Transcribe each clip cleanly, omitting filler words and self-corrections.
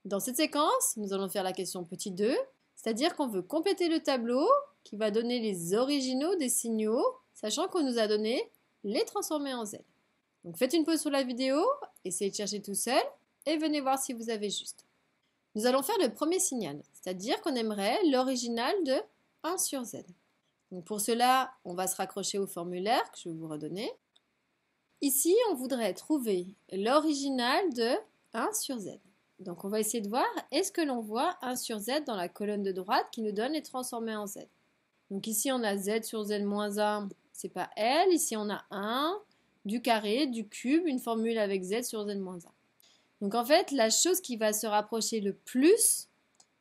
Dans cette séquence, nous allons faire la question petit 2, c'est-à-dire qu'on veut compléter le tableau qui va donner les originaux des signaux, sachant qu'on nous a donné les transformer en Z. Donc faites une pause sur la vidéo, essayez de chercher tout seul et venez voir si vous avez juste. Nous allons faire le premier signal, c'est-à-dire qu'on aimerait l'original de 1 sur Z. Donc pour cela, on va se raccrocher au formulaire que je vais vous redonner. Ici, on voudrait trouver l'original de 1 sur Z. Donc on va essayer de voir, est-ce que l'on voit 1 sur Z dans la colonne de droite qui nous donne les transformés en Z. Donc ici on a Z sur Z moins 1, c'est pas L. Ici on a 1, du carré, du cube, une formule avec Z sur Z moins 1. Donc en fait, la chose qui va se rapprocher le plus,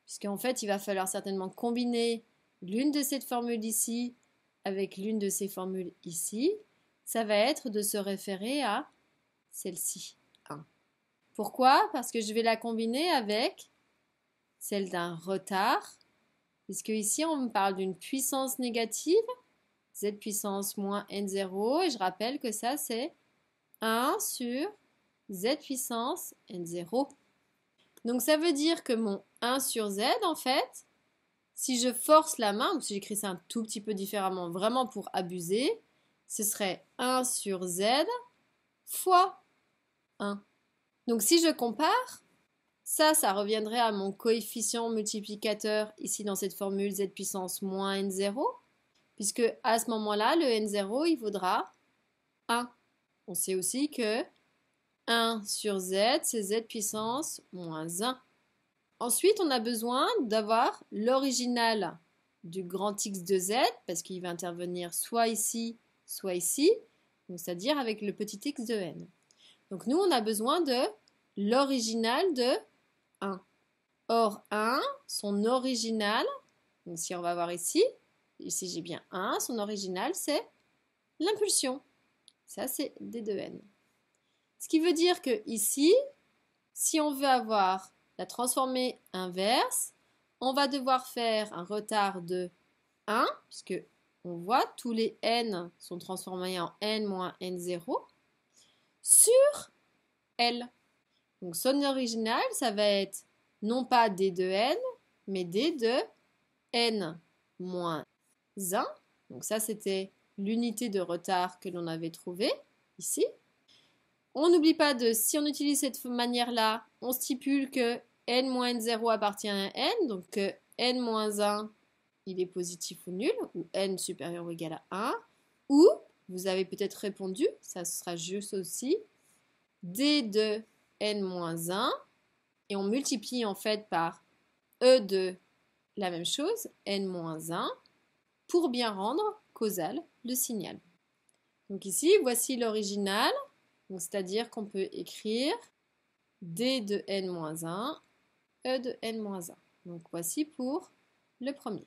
puisqu'en fait il va falloir certainement combiner l'une de ces formules ici avec l'une de ces formules ici, ça va être de se référer à celle-ci, 1. Pourquoi? Parce que je vais la combiner avec celle d'un retard, puisque ici on me parle d'une puissance négative, z puissance moins n0, et je rappelle que ça c'est 1 sur z puissance n0. Donc ça veut dire que mon 1 sur z, en fait, si je force la main, ou si j'écris ça un tout petit peu différemment, vraiment pour abuser, ce serait 1 sur z fois 1. Donc si je compare, ça reviendrait à mon coefficient multiplicateur ici dans cette formule z puissance moins n0, puisque à ce moment-là, le n0, il vaudra 1. On sait aussi que 1 sur z, c'est z puissance moins 1. Ensuite, on a besoin d'avoir l'original du grand X de z, parce qu'il va intervenir soit ici, c'est-à-dire avec le petit x de n. Donc nous, on a besoin de l'original de 1. Or, 1, son original, donc si on va voir ici j'ai bien 1, son original, c'est l'impulsion. Ça, c'est d de n. Ce qui veut dire que ici, si on veut avoir la transformée inverse, on va devoir faire un retard de 1, puisque on voit tous les n sont transformés en n moins n0, sur L. Donc son original, ça va être non pas d de n, mais d de n moins 1. Donc ça, c'était l'unité de retard que l'on avait trouvée ici. On n'oublie pas de, si on utilise cette manière-là, on stipule que n-0 appartient à n, donc que n-1, il est positif ou nul, ou n supérieur ou égal à 1, ou, vous avez peut-être répondu, ça sera juste aussi, d de n-1, et on multiplie en fait par e de la même chose, n-1, pour bien rendre causal le signal. Donc ici, voici l'original, c'est-à-dire qu'on peut écrire d de n-1, e de n-1. Donc voici pour le premier.